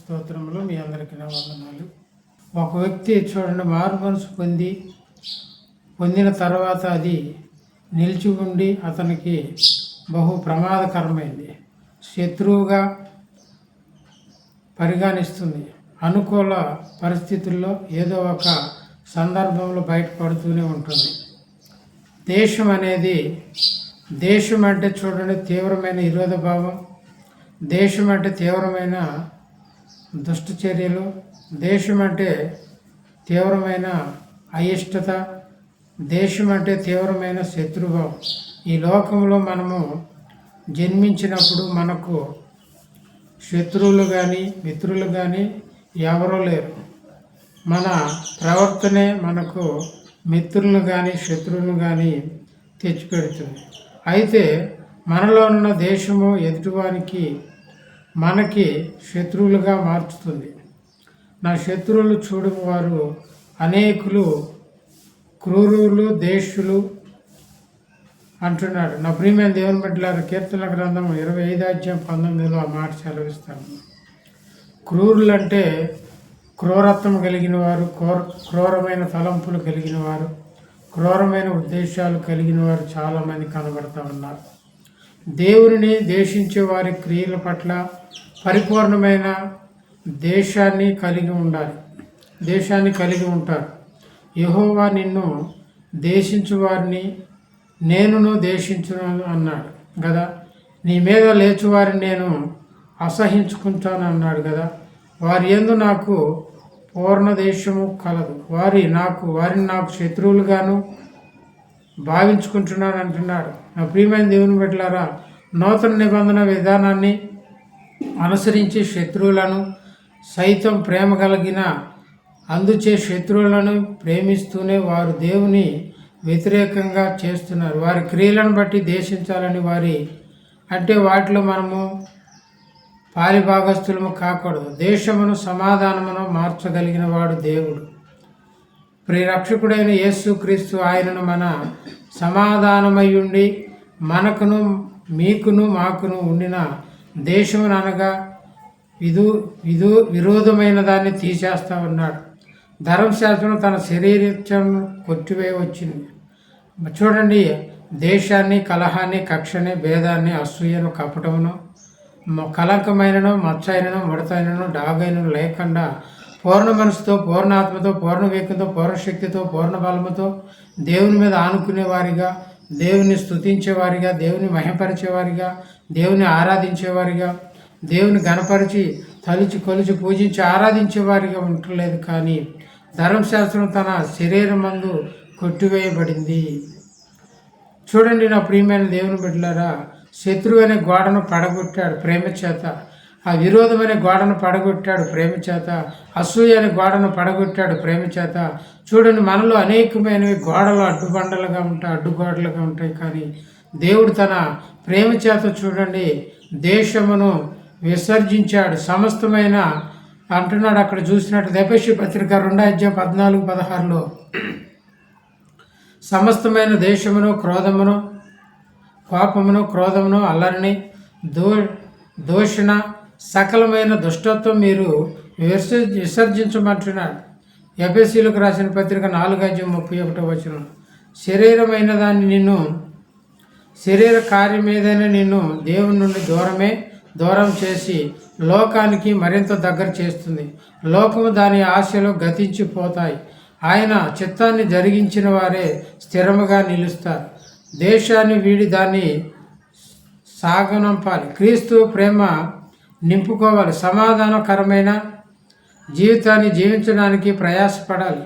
స్తోత్రములు. మీ అందరికీ నా వందనాలు. ఒక వ్యక్తి చూడండి, మారు మనసు పొందిన తర్వాత అది నిలిచి ఉండి అతనికి బహు ప్రమాదకరమైంది, శత్రువుగా పరిగణిస్తుంది. అనుకూల పరిస్థితుల్లో ఏదో ఒక సందర్భంలో బయటపడుతూనే ఉంటుంది. దేశం అంటే చూడండి తీవ్రమైన విరోధ భావం, దేశం అంటే తీవ్రమైన దుష్ట చర్యలు, దేశం అంటే తీవ్రమైన అయిష్టత, దేశం అంటే తీవ్రమైన శత్రుభావం. ఈ లోకంలో మనము జన్మించినప్పుడు మనకు శత్రువులు కానీ మిత్రులు కానీ ఎవరూ లేరు. మన ప్రవర్తనే మనకు మిత్రులను కానీ శత్రువులను కానీ తెచ్చిపెడుతుంది. అయితే మనలో ఉన్న దేశము ఎదుటివానికి మనకి శత్రువులుగా మార్చుతుంది. నా శత్రువులు చూడు వారు అనేకులు, క్రూరులు, దేశులు అంటున్నాడు. నా ప్రియమైన దేవుని బిడ్డలారా, కీర్తన గ్రంథం 25:19 ఆ మాట సెలవిస్తాను. క్రూరులు అంటే క్రూరత్వం కలిగిన వారు, క్రూరమైన తలంపులు కలిగిన వారు, క్రూరమైన ఉద్దేశాలు కలిగిన వారు చాలామంది కనబడతా ఉన్నారు. దేవుని దేశించే వారి క్రియల పట్ల పరిపూర్ణమైన దేశాన్ని కలిగి ఉంటారు. యెహోవా నిన్ను దేశించు వారిని నేనును దేశించును అన్నాడు కదా. నీ మీద లేచువారిని నేను అసహించుకుంటాను అన్నాడు కదా. వారి యందు నాకు పూర్ణ దేశము కలదు, వారిని నాకు శత్రువులుగాను భావించుకుంటున్నాను అంటున్నాడు. నా ప్రియమైన దేవుని బిడ్డలారా, నూతన నిబంధన విధానాన్ని అనుసరించి శత్రువులను సైతం ప్రేమ కలిగిన అందుచే శత్రువులను ప్రేమిస్తూనే వారు దేవుని వ్యతిరేకంగా చేస్తున్నారు. వారి క్రియలను బట్టి దేశించాలని వాటిలో మనము పాలిభాగస్తులము కాకూడదు. దేశమును సమాధానమును మార్చగలిగిన వాడు దేవుడు. ప్రియరక్షకుడైన యేసుక్రీస్తు ఆయనను మన సమాధానమయ్యుండి మనకును మీకును మాకును ఉండిన దేశమును అనగా విరోధమైన దాన్ని తీసేస్తా ఉన్నాడు. ధర్మశాస్త్రం తన శరీరను కొట్టివేయవచ్చింది. చూడండి, దేశాన్ని, కలహాన్ని, కక్షని, భేదాన్ని, అసూయను, కపటమును, కలంకమైనను, మచ్చైనను, ముడతైనను, డాగైనను లేకుండా పూర్ణ మనసుతో, పూర్ణ ఆత్మతో, పూర్ణ వేగంతో, పూర్ణ శక్తితో, పూర్ణ బలముతో దేవుని మీద ఆనుకునేవారిగా, దేవుని స్తుతించేవారిగా, దేవుని మహిమపరిచేవారిగా, దేవుని ఆరాధించేవారిగా, దేవుని గణపరిచి తలిచి కొలిచి పూజించి ఆరాధించేవారిగా ఉండలేదు. కానీ ధర్మశాస్త్రం తన శరీరమందు కొట్టివేయబడింది. చూడండి నా ప్రియమైన దేవుని బిడ్డలారా, శత్రువు అనే గోడను పడగొట్టాడు ప్రేమ చేత, ఆ విరోధమనే గోడను పడగొట్టాడు ప్రేమ చేత, అసూయ అనే గోడను పడగొట్టాడు ప్రేమ చేత. చూడండి, మనలో అనేకమైనవి గోడలు అడ్డుగోడలుగా ఉంటాయి. కానీ దేవుడు తన ప్రేమ చేత చూడండి దేశమును విసర్జించాడు. సమస్తమైన అంటున్నాడు అక్కడ చూసినట్టు ఎఫెసీ పత్రిక 2:14-16 సమస్తమైన దేశమును, కోపమును, క్రోధమును, అల్లరిని, దూషణ, సకలమైన దుష్టత్వం మీరు విసర్జించమంటున్నాడు. ఎఫెసీలకు రాసిన పత్రిక 4:31 శరీరమైన దాన్ని శరీర కార్యం ఏదైనా నిన్ను దేవుని నుండి దూరం చేసి లోకానికి మరింత దగ్గర చేస్తుంది. లోకము దాని ఆశలు గతించిపోతాయి. ఆయన చిత్తాన్ని జరిగించిన వారే స్థిరముగా నిలుస్తారు. దేశాన్ని వీడి దాన్ని సాగనంపాలి. క్రీస్తు ప్రేమ నింపుకోవాలి. సమాధానకరమైన జీవితాన్ని జీవించడానికి ప్రయాసపడాలి.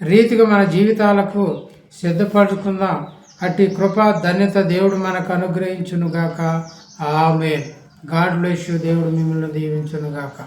రీతిగా మన జీవితాలకు సిద్ధపడుకుందాం. అట్టి కృపా ధన్యత దేవుడు మనకు అనుగ్రహించునుగాక. ఆమేన్. God bless you. దేవుడు మిమ్మల్ని దీవించునుగాక.